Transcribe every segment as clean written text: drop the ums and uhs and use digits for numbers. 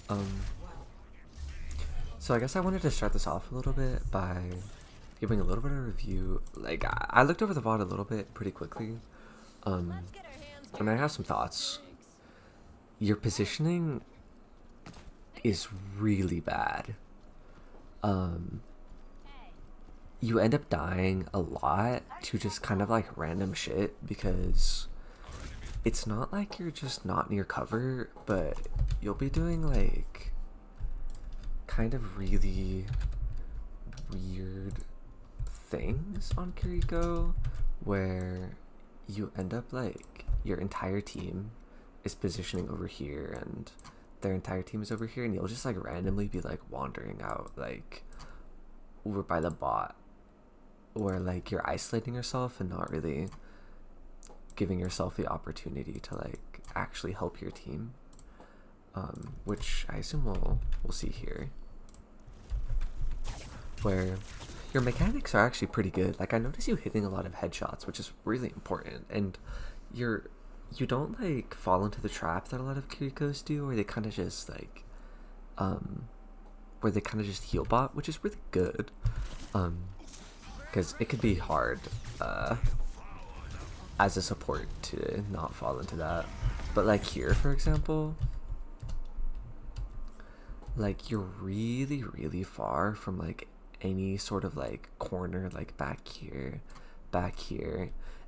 Um, so I guess I wanted to start this off a little bit by giving a little bit of review. Like I looked over the VOD a little bit pretty quickly, um, and I have some thoughts. Your positioning is really bad. Um, you end up dying a lot to just kind of like random shit because it's not like you're just not near cover, but you'll be doing like kind of really weird things on KIRIKO where you end up like your entire team is positioning over here and their entire team is over here, and you'll just like randomly be like wandering out like over by the bot where like you're isolating yourself and not really giving yourself the opportunity to like actually help your team, which I assume we'll see here, where your mechanics are actually pretty good. Like I notice you hitting a lot of headshots, which is really important, and you don't like fall into the trap that a lot of Kirikos do, where they kind of just like where they kind of just heal bot, which is really good, because it could be hard as a support to not fall into that. But like here, for example, like you're really far from like any sort of like corner, like back here,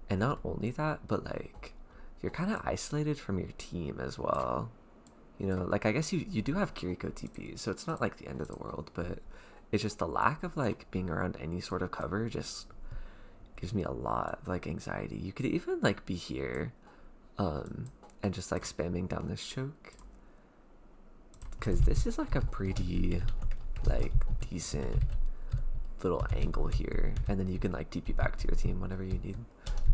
and not only that, but like you're kind of isolated from your team as well. You know, like I guess you do have Kiriko TP, so it's not like the end of the world, but it's just the lack of like being around any sort of cover just gives me a lot of like anxiety. You could even like be here and just like spamming down this choke, because this is like a pretty like decent little angle here, and then you can like TP back to your team whenever you need.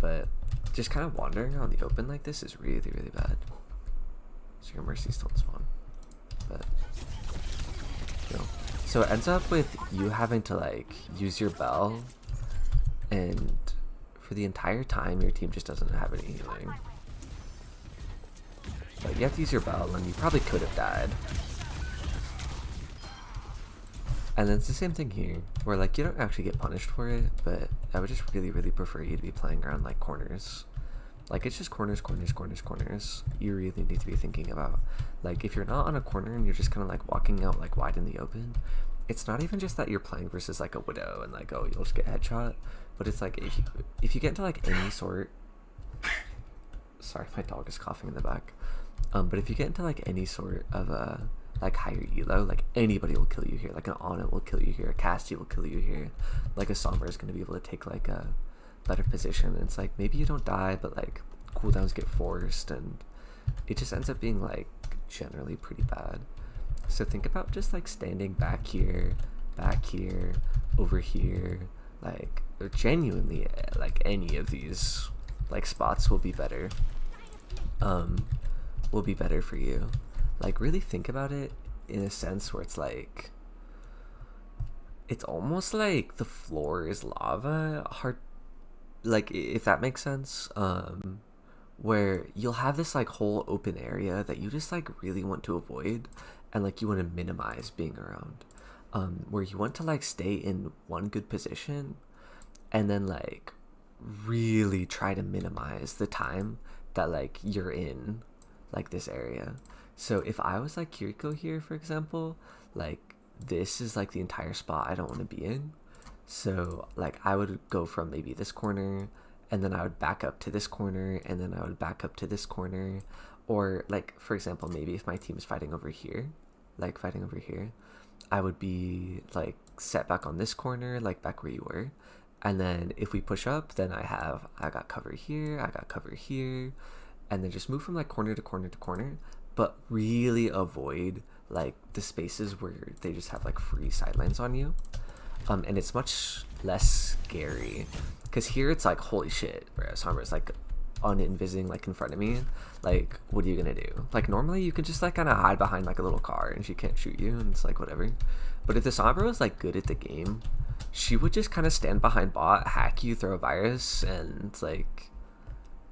But just kind of wandering around the open like this is really bad. So your mercies don't spawn, but you know. So it ends up with you having to like use your bell, and for the entire time your team just doesn't have any healing. But you have to use your bell, and you probably could have died. And then it's the same thing here, where like you don't actually get punished for it, but I would just really prefer you to be playing around like corners. Like it's just corners. You really need to be thinking about, like, if you're not on a corner and you're just kind of like walking out like wide in the open, it's not even just that you're playing versus like a widow and like, oh, you'll just get headshot, but it's like if you get into like any sort, sorry, my dog is coughing in the back, but if you get into like any sort of a like higher elo, like anybody will kill you here. Like an Ana will kill you here, a Casty will kill you here, like a Sombra is going to be able to take like a better position, and it's like maybe you don't die, but like cooldowns get forced, and it just ends up being like generally pretty bad. So think about just like standing back here, over here, like genuinely like any of these like spots will be better for you. Like really think about it in a sense where it's like it's almost like the floor is lava hard, like if that makes sense, where you'll have this like whole open area that you just like really want to avoid, and like you want to minimize being around, where you want to like stay in one good position and then like really try to minimize the time that like you're in like this area. So if I was like Kiriko here, for example, like this is like the entire spot I don't want to be in. So like I would go from maybe this corner, and then I would back up to this corner, and then I would back up to this corner. Or like, for example, maybe if my team is fighting over here, I would be like set back on this corner, like back where you were. And then if we push up, then I got cover here, and then just move from like corner to corner, but really avoid like the spaces where they just have like free sidelines on you. And it's much less scary, because here it's like, holy shit, bro, Sombra's like un-invising like in front of me. Like, what are you gonna do? Like normally you can just like kind of hide behind like a little car and she can't shoot you, and it's like whatever. But if the Sombra was like good at the game, she would just kind of stand behind bot, hack you, throw a virus, and like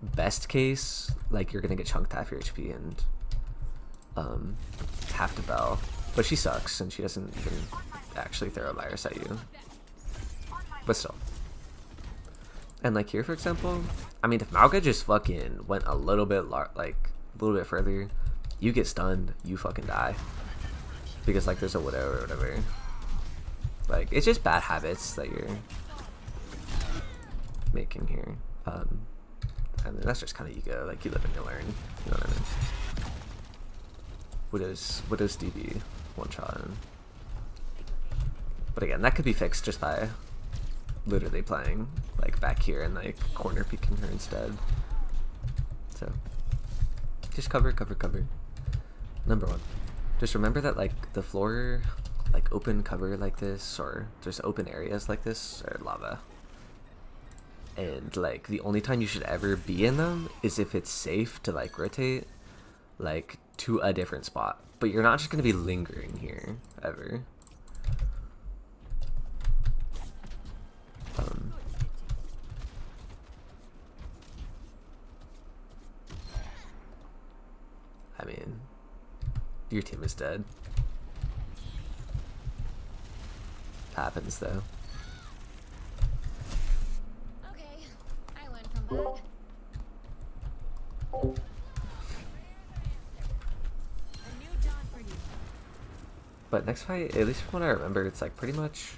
best case like you're gonna get chunked half your HP, and have to bell, but she sucks and she doesn't even actually throw a virus at you. But still. And like here, for example, I mean, if Mauga just fucking went a little bit further, you get stunned, you fucking die. Because like there's a widow or whatever. Like it's just bad habits that you're making here. I mean that's just kind of ego. Like you live and you learn. You know what I mean? Widow's DB one shot. But again, that could be fixed just by literally playing like back here and like corner peeking her instead. So just cover. Number one. Just remember that like the floor, like open cover like this, or just open areas like this are lava. And like the only time you should ever be in them is if it's safe to like rotate like to a different spot. But you're not just gonna be lingering here ever. I mean, your team is dead. Happens though. Okay, I went from bad. But next fight, at least from what I remember, it's like pretty much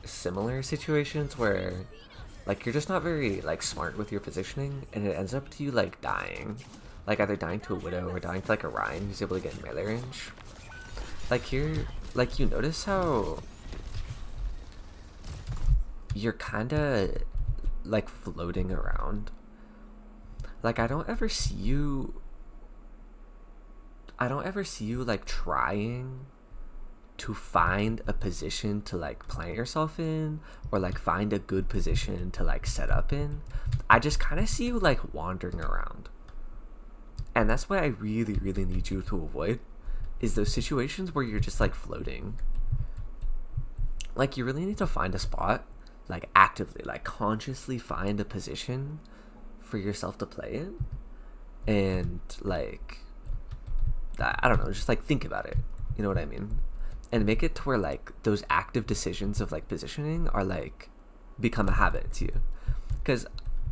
similar situations where like you're just not very like smart with your positioning and it ends up to you like dying. Like either dying to a widow or dying to like a Ryan who's able to get in melee range. Like here, like you notice how you're kinda like floating around. Like I don't ever see you like trying to find a position to like plant yourself in or like find a good position to like set up in. I just kind of see you like wandering around. And that's what I really need you to avoid, is those situations where you're just like floating. Like you really need to find a spot, like actively, like consciously find a position for yourself to play in. And like, I don't know, just like think about it. You know what I mean? And make it to where like those active decisions of like positioning are like become a habit to you. Because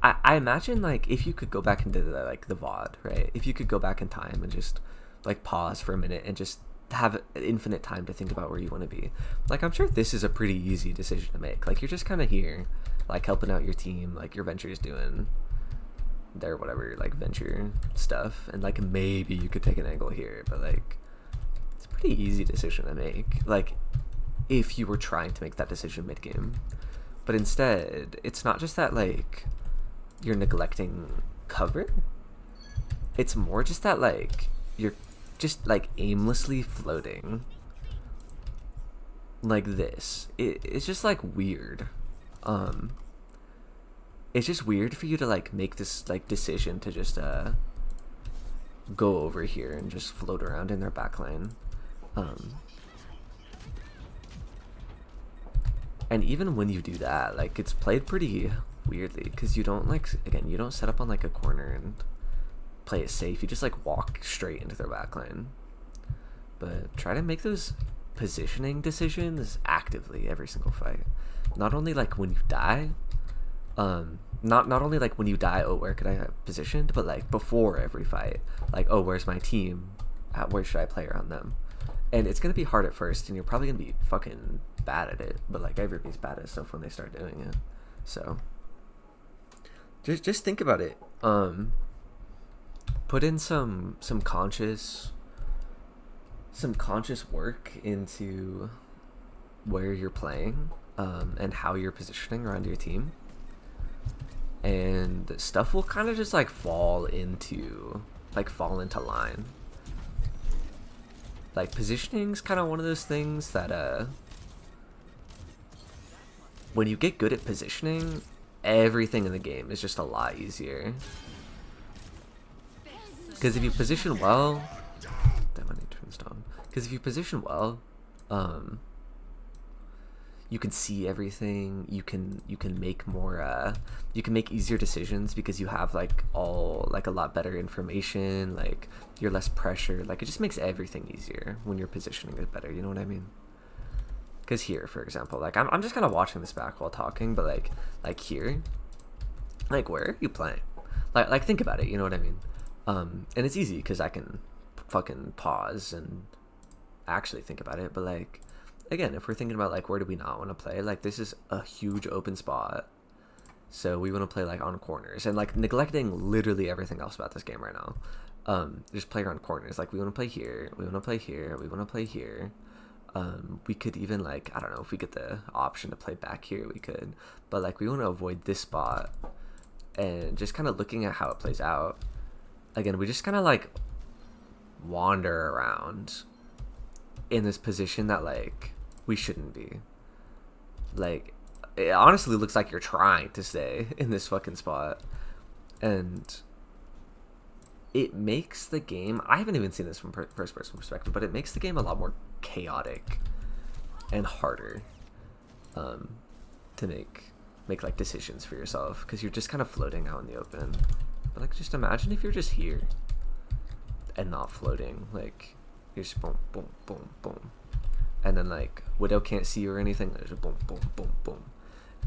I imagine like if you could go back into the VOD, right? If you could go back in time and just like pause for a minute and just have infinite time to think about where you want to be. Like I'm sure this is a pretty easy decision to make. Like you're just kind of here, like helping out your team, like your venture's doing their whatever like venture stuff, and like maybe you could take an angle here, but like it's a pretty easy decision to make. Like if you were trying to make that decision mid game, but instead it's not just that like you're neglecting cover. It's more just that like you're just like aimlessly floating like this. It's just like weird. It's just weird for you to like make this like decision to just go over here and just float around in their backline. And even when you do that, like it's played pretty weirdly because you don't like, again, you don't set up on like a corner and play it safe. You just like walk straight into their backline. But try to make those positioning decisions actively every single fight. Not only like when you die, not only like when you die, oh where could I have positioned, but like before every fight, like oh where's my team, where should I play around them. And it's gonna be hard at first and you're probably gonna be fucking bad at it, but like everybody's bad at stuff when they start doing it. So just think about it. Put in some conscious work into where you're playing, and how you're positioning around your team, and stuff will kind of just like fall into line. Like positioning's kind of one of those things that when you get good at positioning, everything in the game is just a lot easier. Because if you position well, damn, I need to turn this down. Because if you position well, you can see everything. You can make more you can make easier decisions because you have like all like a lot better information. Like you're less pressured. Like it just makes everything easier when your positioning is better. You know what I mean? Because here, for example, like I'm just kind of watching this back while talking, but like here, like where are you playing? Like think about it. You know what I mean? And it's easy because I can fucking pause and actually think about it. But like again, if we're thinking about like where do we not want to play, like this is a huge open spot, so we want to play like on corners and like neglecting literally everything else about this game right now. Just play around corners. Like we want to play here, we want to play here, we want to play here. We could even like, I don't know, if we get the option to play back here, we could, but like we want to avoid this spot. And just kind of looking at how it plays out, again, we just kind of like wander around in this position that like we shouldn't be. Like it honestly looks like you're trying to stay in this fucking spot, and it makes the game, I haven't even seen this from first person perspective, but it makes the game a lot more chaotic and harder to make like decisions for yourself, because you're just kind of floating out in the open. But like just imagine if you're just here and not floating. Like you're just boom boom boom boom, and then like Widow can't see you or anything, there's a boom boom boom boom,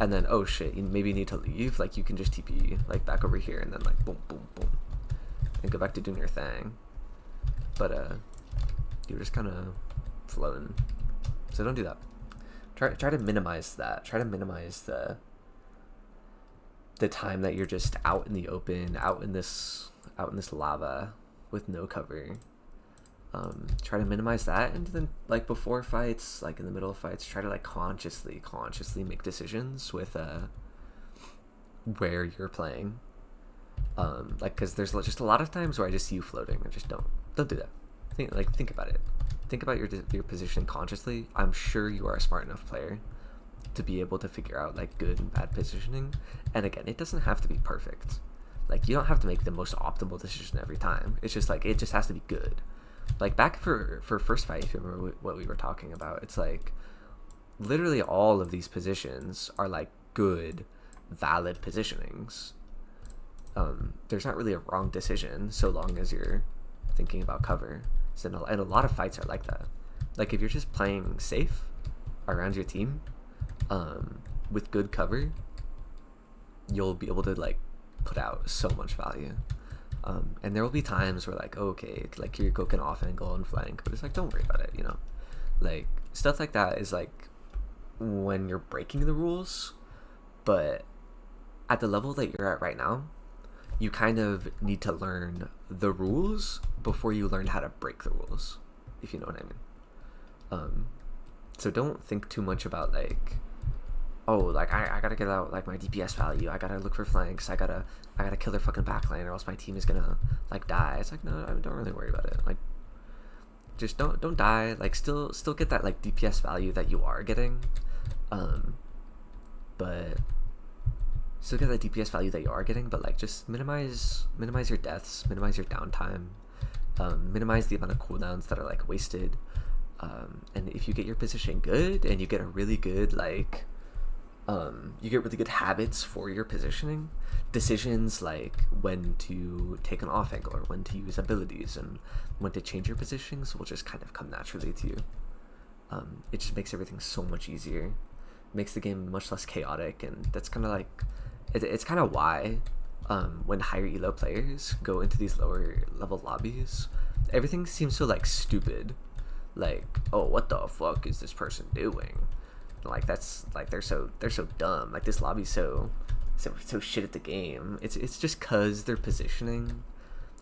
and then oh shit, you maybe need to leave, like you can just TP like back over here and then like boom boom boom and go back to doing your thing. But you're just kind of floating, so don't do that. Try to minimize that. Try to minimize the time that you're just out in the open, out in this lava with no cover. Try to minimize that, and then like before fights, like in the middle of fights, try to like consciously make decisions with where you're playing. Like because there's just a lot of times where I just see you floating. I just don't do that. Think about it. Think about your position consciously. I'm sure you are a smart enough player to be able to figure out like good and bad positioning. And again, it doesn't have to be perfect. Like you don't have to make the most optimal decision every time. It's just like it just has to be good. Like back for first fight, if you remember what we were talking about, it's like literally all of these positions are like good, valid positionings. There's not really a wrong decision so long as you're thinking about cover. So and a lot of fights are like that. Like if you're just playing safe around your team, with good cover, you'll be able to like put out so much value. And there will be times where like, oh, okay, like KIRIKO can off angle and flank, but it's like, don't worry about it, you know? Like stuff like that is like when you're breaking the rules, but at the level that you're at right now, you kind of need to learn the rules before you learn how to break the rules, if you know what I mean. So don't think too much about like, oh, like I gotta get out like my DPS value, I gotta look for flanks, I gotta kill their fucking backline or else my team is gonna like die. It's like, no, don't really worry about it. Like just don't die. Like still get that like DPS value that you are getting, but still get that DPS value that you are getting, but like just minimize your deaths, minimize your downtime, minimize the amount of cooldowns that are like wasted. And if you get your position good and you get a really good like you get really good habits for your positioning, decisions like when to take an off angle or when to use abilities and when to change your positions will just kind of come naturally to you. It just makes everything so much easier, makes the game much less chaotic, and that's kind of like it's kind of why when higher elo players go into these lower level lobbies, everything seems so like stupid. Like, oh, what the fuck is this person doing? Like that's like they're so dumb. Like this lobby's so shit at the game. It's just cause their positioning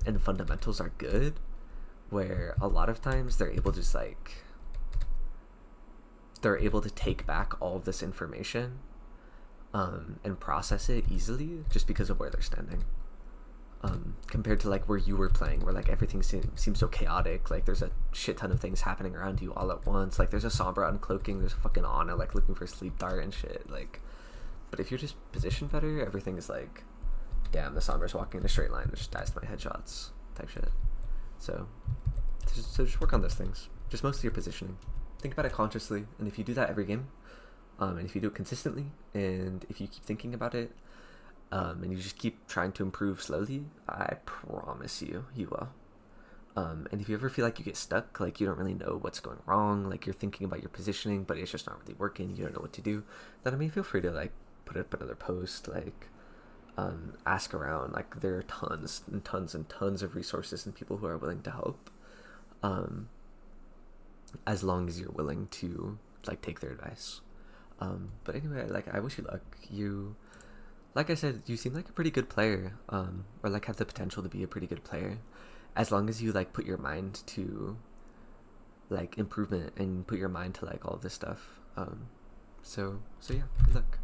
and fundamentals are good, where a lot of times they're able to just like they're able to take back all of this information and process it easily just because of where they're standing. Compared to like where you were playing, where like everything seems so chaotic, like there's a shit ton of things happening around you all at once, like there's a Sombra uncloaking, there's a fucking Ana like looking for sleep dart and shit, like, but if you're just positioned better, everything is like, damn, the Sombra's walking in a straight line, it just dies to my headshots type shit. So just work on those things, just mostly your positioning, think about it consciously, and if you do that every game, And if you do it consistently, and if you keep thinking about it, and you just keep trying to improve slowly, I promise you will. And if you ever feel like you get stuck, like you don't really know what's going wrong, like you're thinking about your positioning, but it's just not really working, you don't know what to do, then I mean, feel free to like put up another post, like ask around. Like there are tons and tons and tons of resources and people who are willing to help, as long as you're willing to like take their advice. But anyway, like I wish you luck. You, like I said, you seem like a pretty good player, or like have the potential to be a pretty good player, as long as you like put your mind to like improvement and put your mind to like all this stuff. So yeah, good luck.